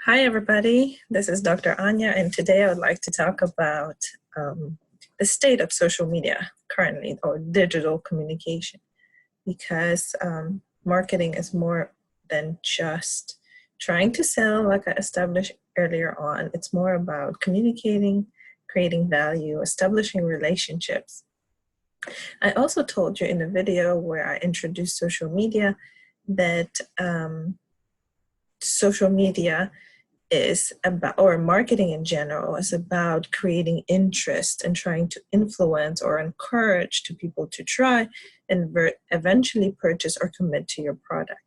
Hi, everybody. This is Dr. Anya, and today I would like to talk about the state of social media currently, or digital communication, because marketing is more than just trying to sell, like I established earlier on. It's more about communicating, creating value, establishing relationships. I also told you in the video where I introduced social media that social media is about, or marketing in general, is about creating interest and trying to influence or encourage to people to try and eventually purchase or commit to your product.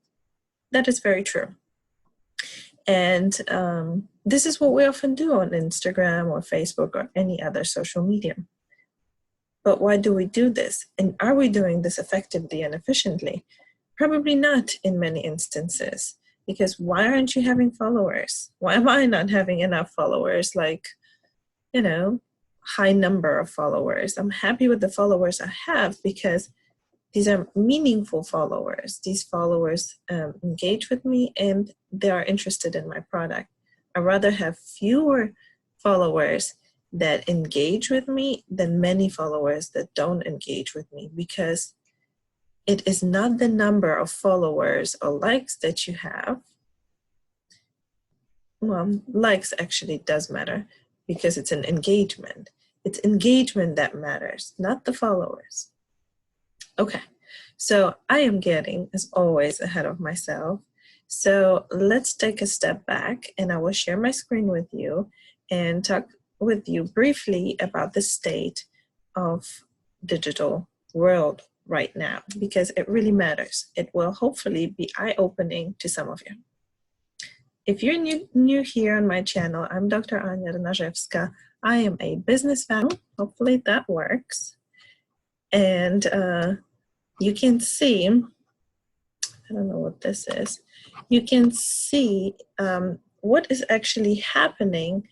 That is very true. And this is what we often do on Instagram or Facebook or any other social media. But why do we do this? And are we doing this effectively and efficiently? Probably not in many instances. Because why aren't you having followers? Why am I not having enough followers? Like, high number of followers. I'm happy with the followers I have because these are meaningful followers. These followers engage with me and they are interested in my product. I'd rather have fewer followers that engage with me than many followers that don't engage with me, because it is not the number of followers or likes that you have. Well, likes actually does matter because it's an engagement. It's engagement that matters, not the followers. Okay, so I am getting, as always, ahead of myself. So let's take a step back and I will share my screen with you and talk with you briefly about the state of digital world right now, because it really matters. It will hopefully be eye-opening to some of you. If you're new here on my channel, I'm Dr. Anya Rynarzewska. I am a business founder. Hopefully that works. And you can see, I don't know what this is. You can see what is actually happening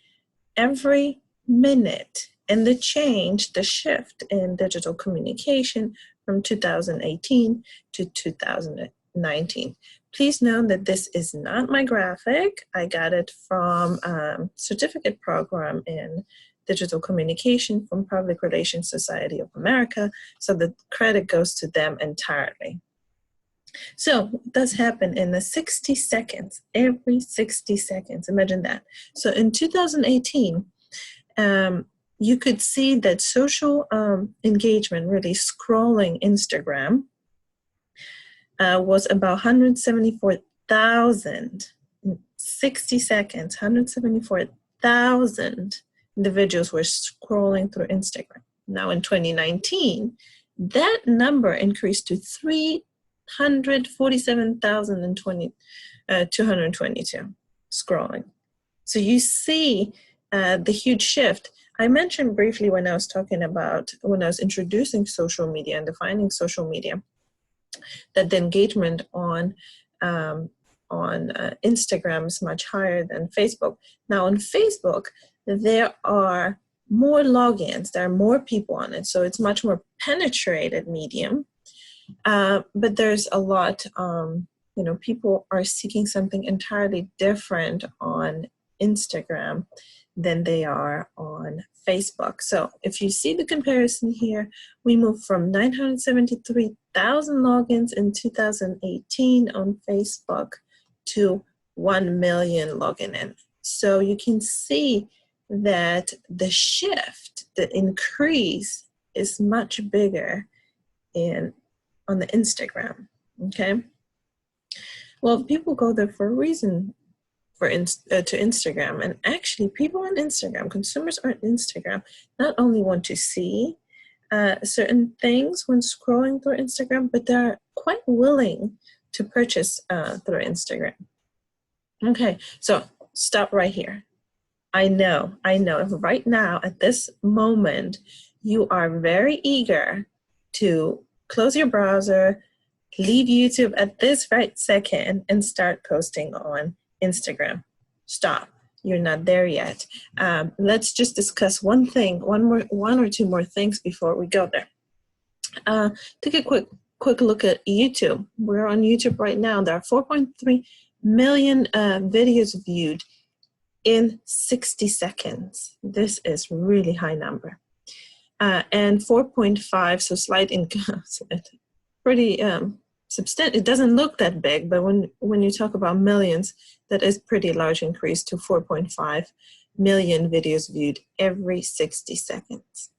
every minute, and the change, the shift in digital communication from 2018 to 2019. Please note that this is not my graphic. I got it from a certificate program in digital communication from Public Relations Society of America, so the credit goes to them entirely. So it does happen in the 60 seconds, every 60 seconds. Imagine that. So in 2018, you could see that social engagement, really scrolling Instagram, was about 174,000, 60 seconds, 174,000 individuals were scrolling through Instagram. Now in 2019, that number increased to 347,222 scrolling. So you see the huge shift. I mentioned briefly when I was introducing social media and defining social media, that the engagement on Instagram is much higher than Facebook. Now on Facebook, there are more logins, there are more people on it, so it's much more penetrated medium. But there's a lot, people are seeking something entirely different on Instagram than they are on Facebook. So if you see the comparison here, we moved from 973,000 logins in 2018 on Facebook to 1 million login in. So you can see that the shift, the increase is much bigger on the Instagram, okay? Well, people go there for a reason to Instagram, and actually people on Instagram, consumers on Instagram, not only want to see certain things when scrolling through Instagram, but they're quite willing to purchase through Instagram. Okay, so stop right here. I know, right now at this moment, you are very eager to close your browser, leave YouTube at this right second, and start posting on Instagram. Stop. You're not there yet. Let's just discuss one or two more things before we go there. Take a quick look at YouTube. We're on YouTube right now. There are 4.3 million videos viewed in 60 seconds. This is really high number. And 4.5, so slight increase, pretty substantial. It doesn't look that big, but when you talk about millions, that is pretty large increase to 4.5 million videos viewed every 60 seconds.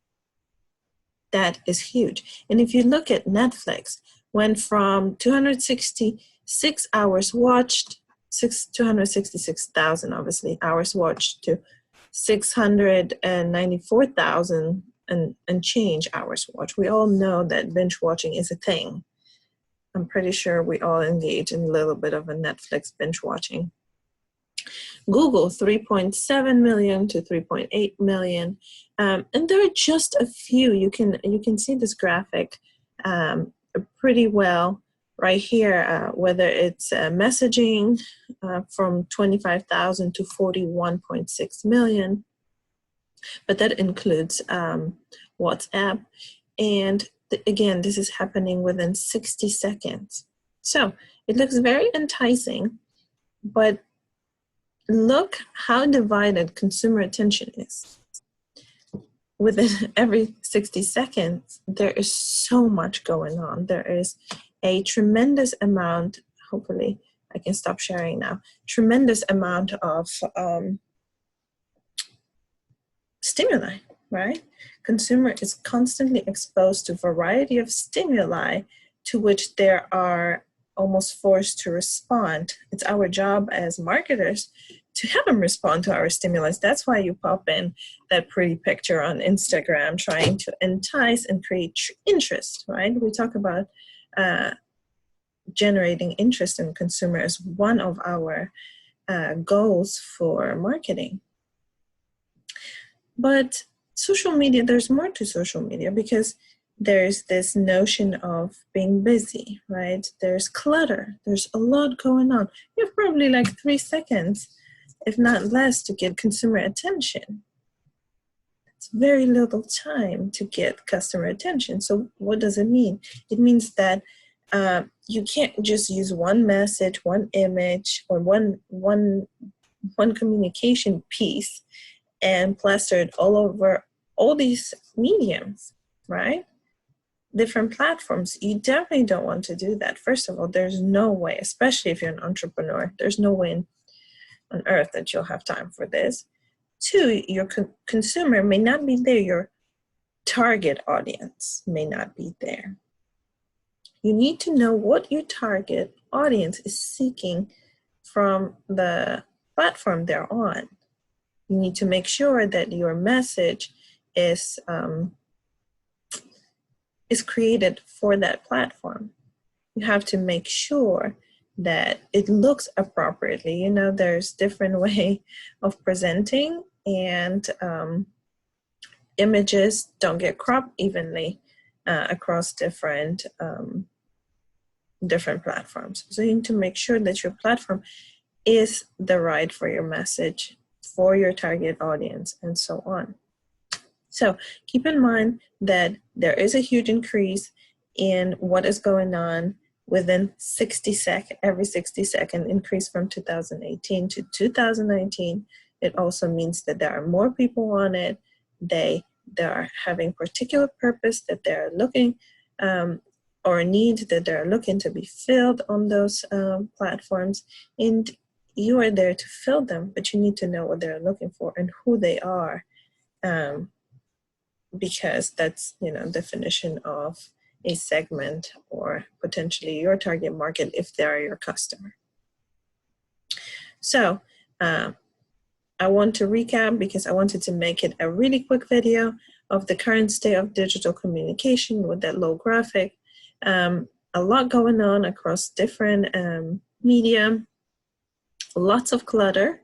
That is huge. And if you look at Netflix, went from 266 hours watched, 266,000 obviously hours watched, to 694,000 and change hours watched. We all know that binge watching is a thing. I'm pretty sure we all engage in a little bit of a Netflix binge watching. Google, 3.7 million to 3.8 million. And there are just a few. You can see this graphic pretty well right here, whether it's messaging from 25,000 to 41.6 million. But that includes WhatsApp. And again, this is happening within 60 seconds. So it looks very enticing, but look how divided consumer attention is. Within every 60 seconds, there is so much going on. There is a tremendous amount, hopefully I can stop sharing now, tremendous amount of stimuli, right? Consumer is constantly exposed to a variety of stimuli to which they are almost forced to respond. It's our job as marketers to have them respond to our stimulus. That's why you pop in that pretty picture on Instagram trying to entice and create interest, right? We talk about generating interest in consumer as one of our goals for marketing. But social media, there's more to social media because there's this notion of being busy, right? There's clutter. There's a lot going on. You have probably like 3 seconds, if not less, to get consumer attention. It's very little time to get customer attention. So what does it mean? It means that you can't just use one message, one image, or one communication piece and plaster it all over all these mediums, right? Different platforms. You definitely don't want to do that. First of all, there's no way, especially if you're an entrepreneur, there's no way on earth that you'll have time for this. Two, your consumer may not be there. Your target audience may not be there. You need to know what your target audience is seeking from the platform they're on. You need to make sure that your message is created for that platform. You have to make sure that it looks appropriately. You know, there's different way of presenting, and images don't get cropped evenly across different platforms. So you need to make sure that your platform is the right for your message, for your target audience, and so on. So keep in mind that there is a huge increase in what is going on within every 60 second increase from 2018 to 2019. It also means that there are more people on it. They are having particular purpose that they're looking or need that they're looking to be filled on those platforms. And you are there to fill them, but you need to know what they're looking for and who they are. Because that's, definition of a segment or potentially your target market if they are your customer. So I want to recap because I wanted to make it a really quick video of the current state of digital communication with that low graphic. A lot going on across different media, lots of clutter.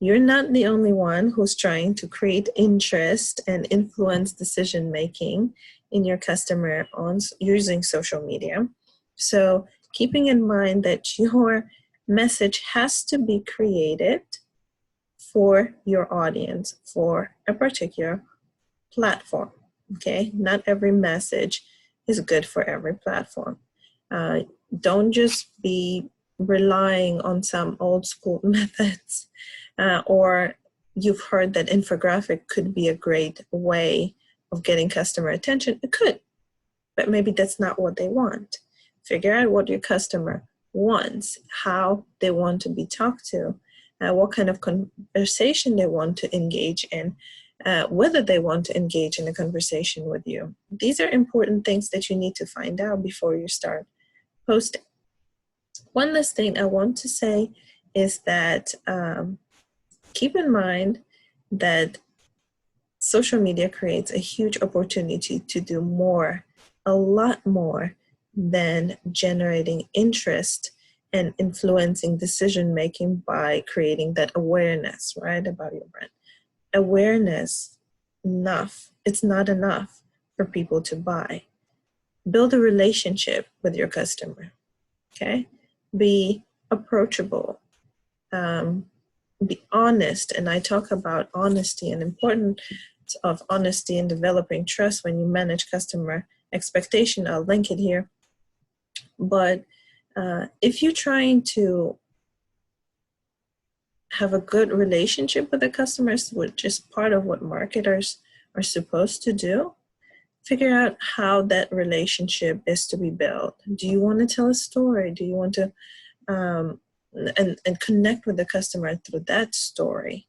You're not the only one who's trying to create interest and influence decision-making in your customer on using social media. So keeping in mind that your message has to be created for your audience, for a particular platform, okay? Not every message is good for every platform. Don't just be relying on some old school methods or you've heard that infographic could be a great way of getting customer attention. It could, but maybe that's not what they want. Figure out what your customer wants, how they want to be talked to, what kind of conversation they want to engage in, whether they want to engage in a conversation with you. These are important things that you need to find out before you start posting. One last thing I want to say is that keep in mind that social media creates a huge opportunity to do more, a lot more than generating interest and influencing decision-making by creating that awareness, right, about your brand. Awareness, it's not enough for people to buy. Build a relationship with your customer, okay? Be approachable, be honest, and I talk about honesty and importance of honesty and developing trust when you manage customer expectation. I'll link it here. But if you're trying to have a good relationship with the customers, which is part of what marketers are supposed to do, figure out how that relationship is to be built. Do you want to tell a story? Do you want to and connect with the customer through that story?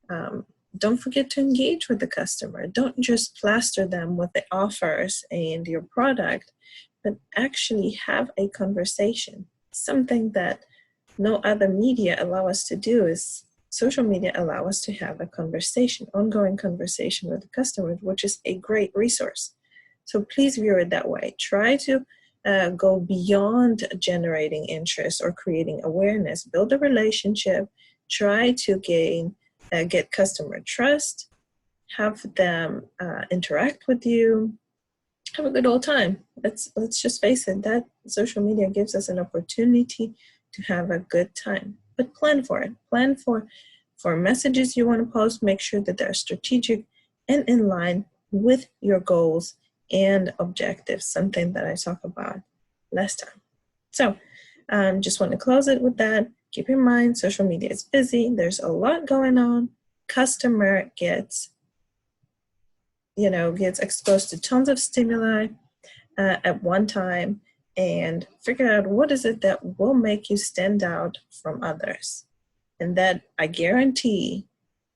Don't forget to engage with the customer. Don't just plaster them with the offers and your product, but actually have a conversation. Something that no other media allow us to do is social media allow us to have a conversation, ongoing conversation with the customer, which is a great resource. So please view it that way. Try to go beyond generating interest or creating awareness. Build a relationship. Try to get customer trust. Have them interact with you. Have a good old time. Let's just face it, that social media gives us an opportunity to have a good time. But plan for it. Plan for messages you want to post. Make sure that they're strategic and in line with your goals and objectives, something that I talked about last time. So just want to close it with that. Keep in mind, social media is busy. There's a lot going on. Customer gets exposed to tons of stimuli at one time, and figure out what is it that will make you stand out from others. And that, I guarantee,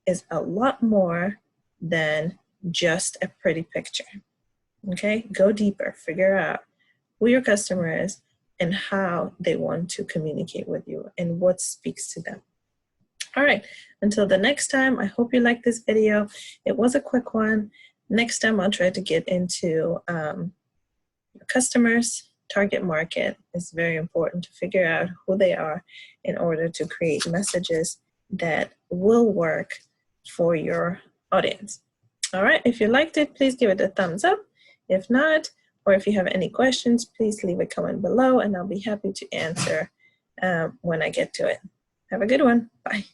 is a lot more than just a pretty picture. Okay, go deeper, figure out who your customer is and how they want to communicate with you and what speaks to them. All right, until the next time, I hope you liked this video. It was a quick one. Next time, I'll try to get into customers. Target market is very important to figure out who they are in order to create messages that will work for your audience. All right, if you liked it, please give it a thumbs up. If not, or if you have any questions, please leave a comment below and I'll be happy to answer when I get to it. Have a good one. Bye.